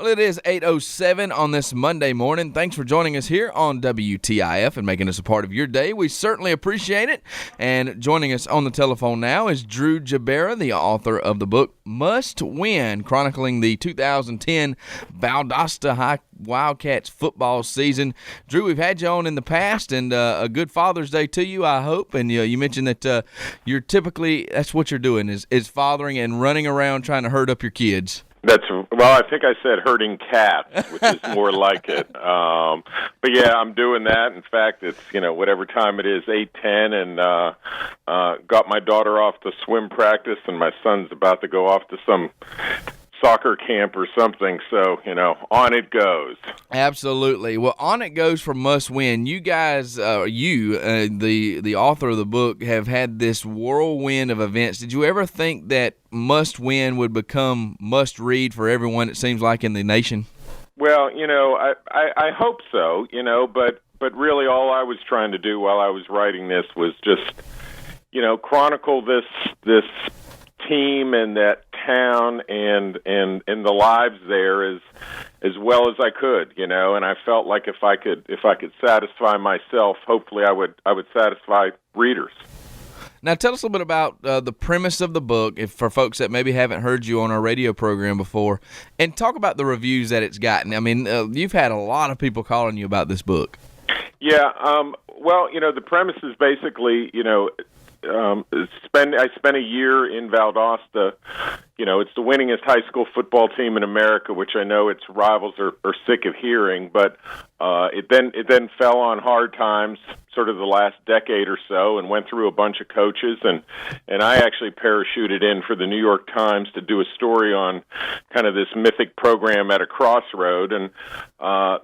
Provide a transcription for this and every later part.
Well, it is 8:07 on this Monday morning. Thanks for joining us here on WTIF and making us a part of your day. We certainly appreciate it. And joining us on the telephone now is Drew Jabera, the author of the book Must Win, chronicling the 2010 Valdosta High Wildcats football season. Drew, we've had you on in the past, and a good Father's Day to you, I hope. And you mentioned that you're typically, that's what you're doing, is fathering and running around trying to herd up your kids. I think I said herding cats, which is more like it. But yeah, I'm doing that. In fact, it's, whatever time it is, 8:10, and got my daughter off to swim practice, and my son's about to go off to some soccer camp or something, so, on it goes. Absolutely. Well, on it goes for Must Win. You guys, the author of the book, have had this whirlwind of events. Did you ever think that Must Win would become must read for everyone, it seems like, in the nation? Well, I hope so, but really all I was trying to do while I was writing this was just, chronicle this team and that town and the lives there as well as I could, and I felt like if I could satisfy myself, hopefully I would satisfy readers. Now tell us a little bit about the premise of the book, for folks that maybe haven't heard you on our radio program before, and talk about the reviews that it's gotten. I mean, you've had a lot of people calling you about this book. Yeah, well, the premise is basically, I spent a year in Valdosta. It's the winningest high school football team in America, which I know its rivals are sick of hearing. But it then fell on hard times, sort of the last decade or so, and went through a bunch of coaches. And I actually parachuted in for the New York Times to do a story on kind of this mythic program at a crossroad. And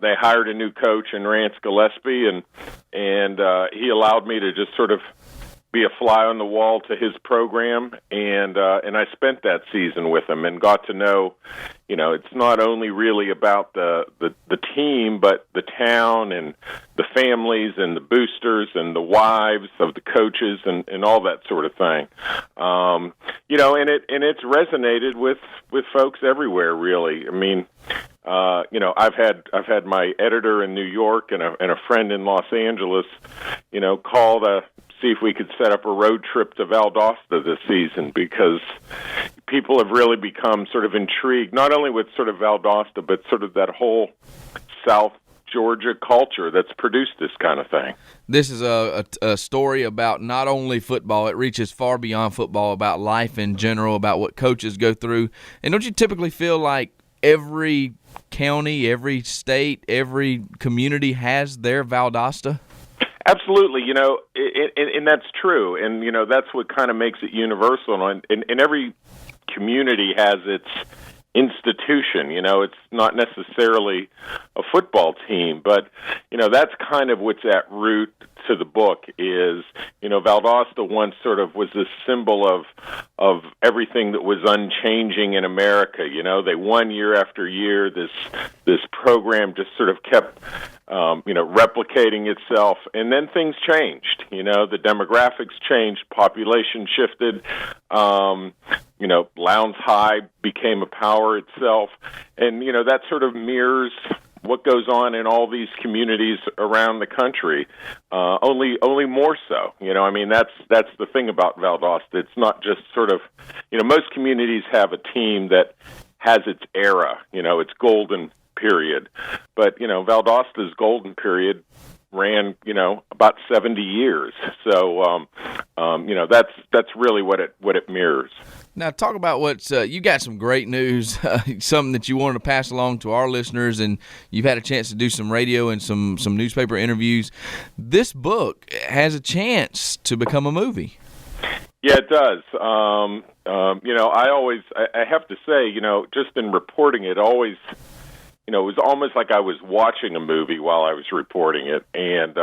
they hired a new coach in Rance Gillespie, and he allowed me to just sort of be a fly on the wall to his program, and I spent that season with him and got to know, it's not only really about the team, but the town and the families and the boosters and the wives of the coaches and all that sort of thing. And it's resonated with folks everywhere, really. I mean, I've had my editor in New York and a friend in Los Angeles, call to see if we could set up a road trip to Valdosta this season, because people have really become sort of intrigued, not only with sort of Valdosta, but sort of that whole South Georgia culture that's produced this kind of thing. This is a story about not only football, it reaches far beyond football, about life in general, about what coaches go through. And don't you typically feel like every county, every state, every community has their Valdosta? Absolutely, and that's true, and that's what kind of makes it universal. And every community has its institution. It's not necessarily a football team, but that's kind of what's at root to the book. Is Valdosta once sort of was this symbol of everything that was unchanging in America. They won year after year. This program just sort of kept replicating itself, and then things changed. The demographics changed, population shifted. Lowndes High became a power itself, and that sort of mirrors what goes on in all these communities around the country, only more so. That's the thing about Valdosta. It's not just sort of, most communities have a team that has its era, its golden period. But, Valdosta's golden period ran, about 70 years. So, that's really what it mirrors. Now, talk about what's you got some great news, something that you wanted to pass along to our listeners, and you've had a chance to do some radio and some newspaper interviews. This book has a chance to become a movie. Yeah, it does. I have to say, just in reporting it, always, it was almost like I was watching a movie while I was reporting it. And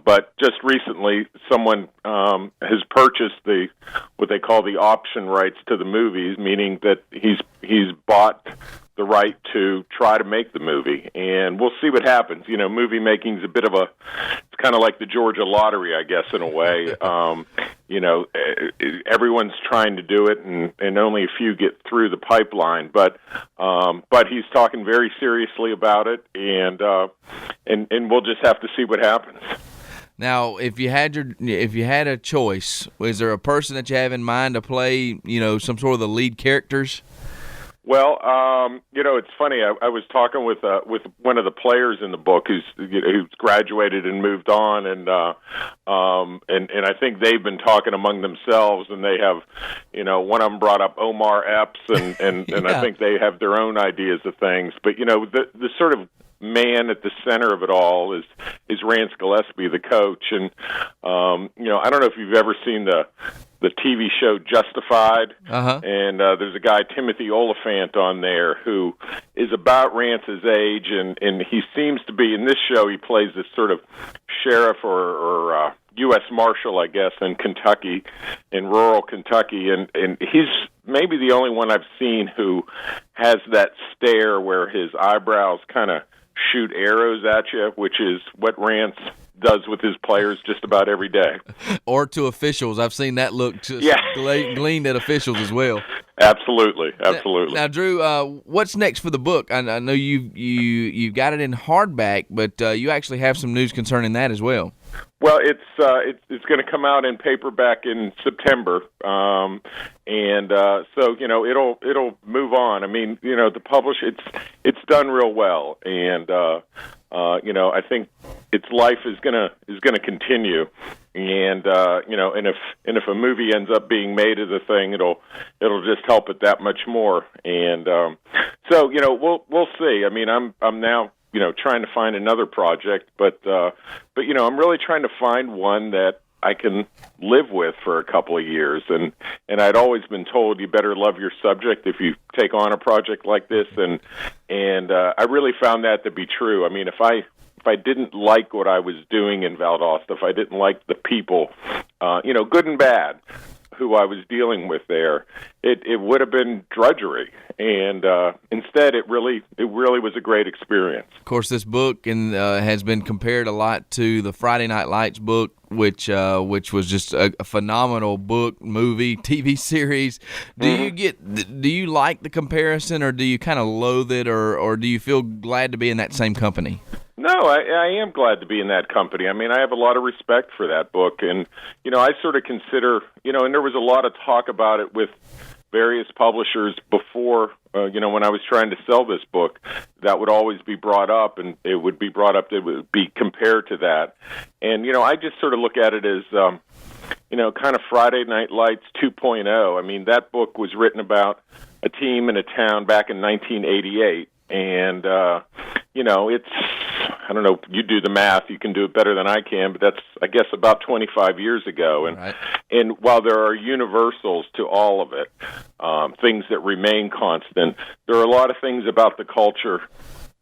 but just recently, someone has purchased what they call the option rights to the movies, meaning that he's bought the right to try to make the movie, and we'll see what happens. Movie making's a bit of it's kind of like the Georgia lottery, I guess, in a way. everyone's trying to do it, and only a few get through the pipeline. But he's talking very seriously about it, and we'll just have to see what happens. Now, if you had a choice, is there a person that you have in mind to play, some sort of the lead characters? Well, it's funny. I was talking with one of the players in the book who's graduated and moved on, and I think they've been talking among themselves, and they have, one of them brought up Omar Epps, and Yeah. I think they have their own ideas of things. But the sort of man at the center of it all is Rance Gillespie, the coach, and I don't know if you've ever seen the TV show Justified, and there's a guy, Timothy Oliphant, on there who is about Rance's age, and he seems to be, in this show, he plays this sort of sheriff or U.S. Marshal, I guess, in Kentucky, in rural Kentucky, and he's maybe the only one I've seen who has that stare where his eyebrows kind of shoot arrows at you, which is what Rance does with his players just about every day. Or to officials. I've seen that look gleaned at officials as well. Absolutely. Now, Drew, what's next for the book? I know you got it in hardback, but you actually have some news concerning that as well. Well, it's going to come out in paperback in September, so it'll move on. I mean, the publish it's done real well, and I think its life is gonna continue, and if a movie ends up being made of the thing, it'll just help it that much more, and we'll see. I mean, I'm now trying to find another project, but I'm really trying to find one that I can live with for a couple of years, and I'd always been told you better love your subject if you take on a project like this, and I really found that to be true. I mean, if I didn't like what I was doing in Valdosta, if I didn't like the people, good and bad, who I was dealing with there, it would have been drudgery, and instead it really was a great experience. Of course, this book has been compared a lot to the Friday Night Lights book, which was just a phenomenal book, movie, TV series. Do you like the comparison, or do you kind of loathe it, or do you feel glad to be in that same company? No, I am glad to be in that company. I mean, I have a lot of respect for that book, and I sort of consider, and there was a lot of talk about it with various publishers before, when I was trying to sell this book, that would always be brought up, and it would be brought up, it would be compared to that. And, I just sort of look at it as, kind of Friday Night Lights 2.0. I mean, that book was written about a team in a town back in 1988, and, it's, I don't know, you do the math, you can do it better than I can, but that's, I guess, about 25 years ago. And right. And while there are universals to all of it, things that remain constant, there are a lot of things about the culture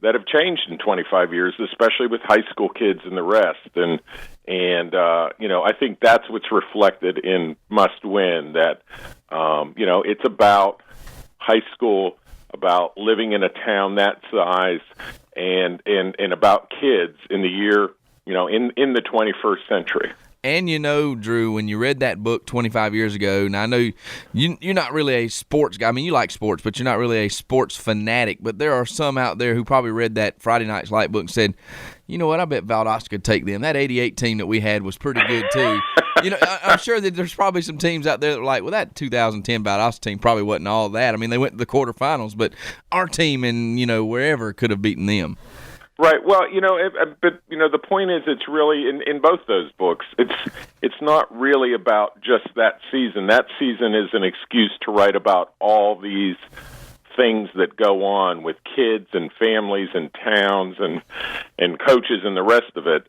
that have changed in 25 years, especially with high school kids and the rest. And I think that's what's reflected in Must Win, that, it's about high school, about living in a town that size, and about kids in the year, in the 21st century. And Drew, when you read that book 25 years ago, now I know you're not really a sports guy. I mean, you like sports, but you're not really a sports fanatic. But there are some out there who probably read that Friday Night's Light book and said, you know what, I bet Valdosta could take them. That 88 team that we had was pretty good, too. I'm sure that there's probably some teams out there that were like, well, that 2010 Valdosta team probably wasn't all that. I mean, they went to the quarterfinals, but our team in, wherever could have beaten them. Right. Well, but the point is, it's really in both those books. It's not really about just that season. That season is an excuse to write about all these things that go on with kids and families and towns and coaches and the rest of it.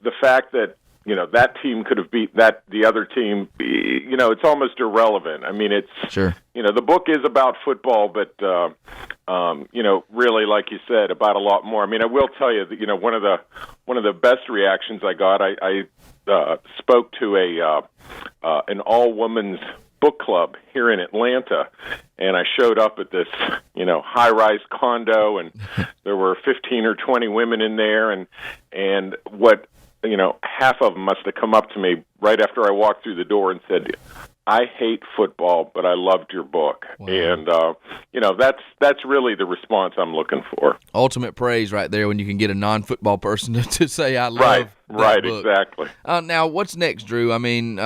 The fact that that team could have beat the other team, it's almost irrelevant. I mean, it's sure. The book is about football, but really, like you said, about a lot more. I mean, I will tell you that one of the best reactions I got, I spoke to an all-women's book club here in Atlanta, and I showed up at this high-rise condo, and there were 15 or 20 women in there, and what half of them must have come up to me right after I walked through the door and said, "I hate football, but I loved your book." Wow. And that's really the response I'm looking for. Ultimate praise right there when you can get a non-football person to say, "I love right, that book." Exactly. Now, what's next, Drew? I mean,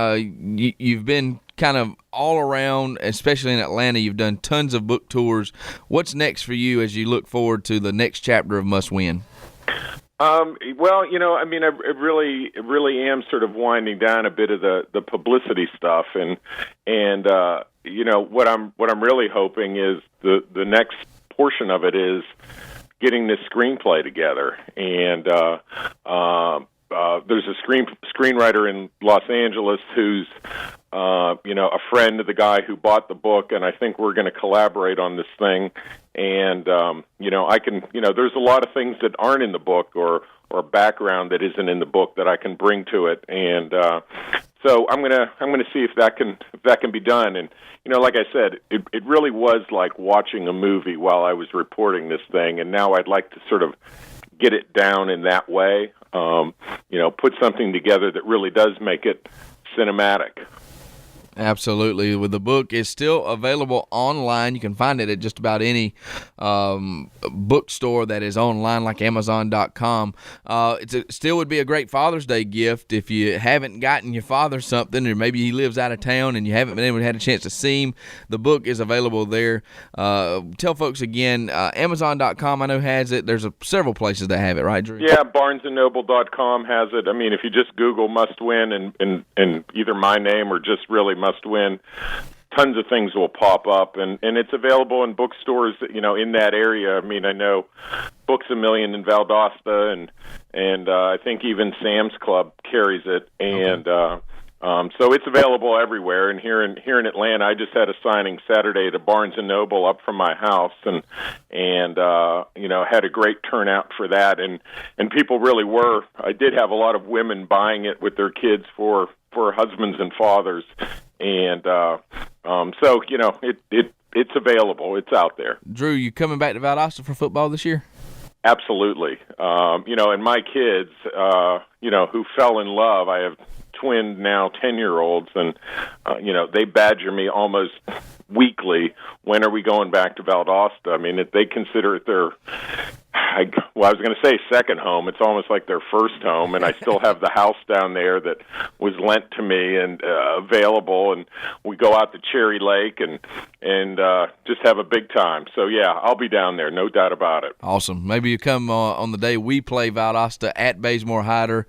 you've been kind of all around, especially in Atlanta. You've done tons of book tours. What's next for you as you look forward to the next chapter of Must Win? Well, I really am sort of winding down a bit of the publicity stuff, and what I'm really hoping is the next portion of it is getting this screenplay together, and there's a screenwriter in Los Angeles who's a friend of the guy who bought the book, and I think we're going to collaborate on this thing. And I can, there's a lot of things that aren't in the book or background that isn't in the book that I can bring to it, and so I'm gonna see if that can be done. And like I said, it really was like watching a movie while I was reporting this thing, and now I'd like to sort of get it down in that way. Put something together that really does make it cinematic. Absolutely. Well, the book is still available online. You can find it at just about any bookstore that is online, like Amazon.com. It still would be a great Father's Day gift if you haven't gotten your father something, or maybe he lives out of town and you haven't been able to have a chance to see him. The book is available there. Tell folks again, Amazon.com I know has it. There's several places that have it, right, Drew? Yeah, BarnesandNoble.com has it. I mean, if you just Google Must Win and either my name or just really Must Win, tons of things will pop up, and it's available in bookstores, in that area. I mean, I know Books A Million in Valdosta, and I think even Sam's Club carries it, and so it's available everywhere. And here in Atlanta, I just had a signing Saturday at a Barnes and Noble up from my house, and had a great turnout for that, and people really were. I did have a lot of women buying it with their kids for husbands and fathers, and so it's available. It's out there. Drew, you coming back to Valdosta for football this year? Absolutely. And my kids, who fell in love, I have twin now 10-year-olds, and they badger me almost weekly. When are we going back to Valdosta? I mean, they consider it their, I was going to say second home. It's almost like their first home, and I still have the house down there that was lent to me and available, and we go out to Cherry Lake and just have a big time. So, yeah, I'll be down there, no doubt about it. Awesome. Maybe you come on the day we play Valdosta at Bazemore Hyder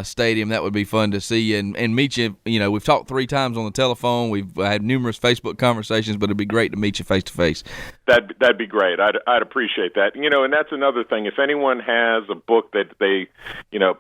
Stadium. That would be fun to see you and meet you. We've talked 3 times on the telephone. We've had numerous Facebook conversations, but it'd be great to meet you face to face. That'd be great. I'd appreciate that. And that's another thing. If anyone has a book that they,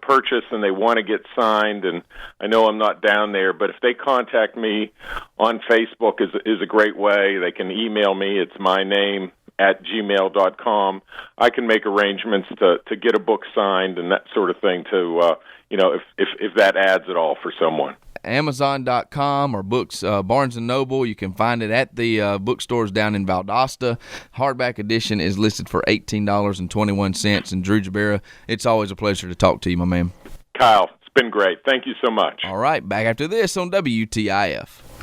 purchase and they want to get signed, and I know I'm not down there, but if they contact me on Facebook is a great way. They can email me. It's my name @gmail.com. I can make arrangements to get a book signed and that sort of thing to, if that adds at all for someone. Amazon.com or books, Barnes & Noble. You can find it at the bookstores down in Valdosta. Hardback edition is listed for $18.21. And Drew Jabera, it's always a pleasure to talk to you, my man. Kyle, it's been great. Thank you so much. All right, back after this on WTIF.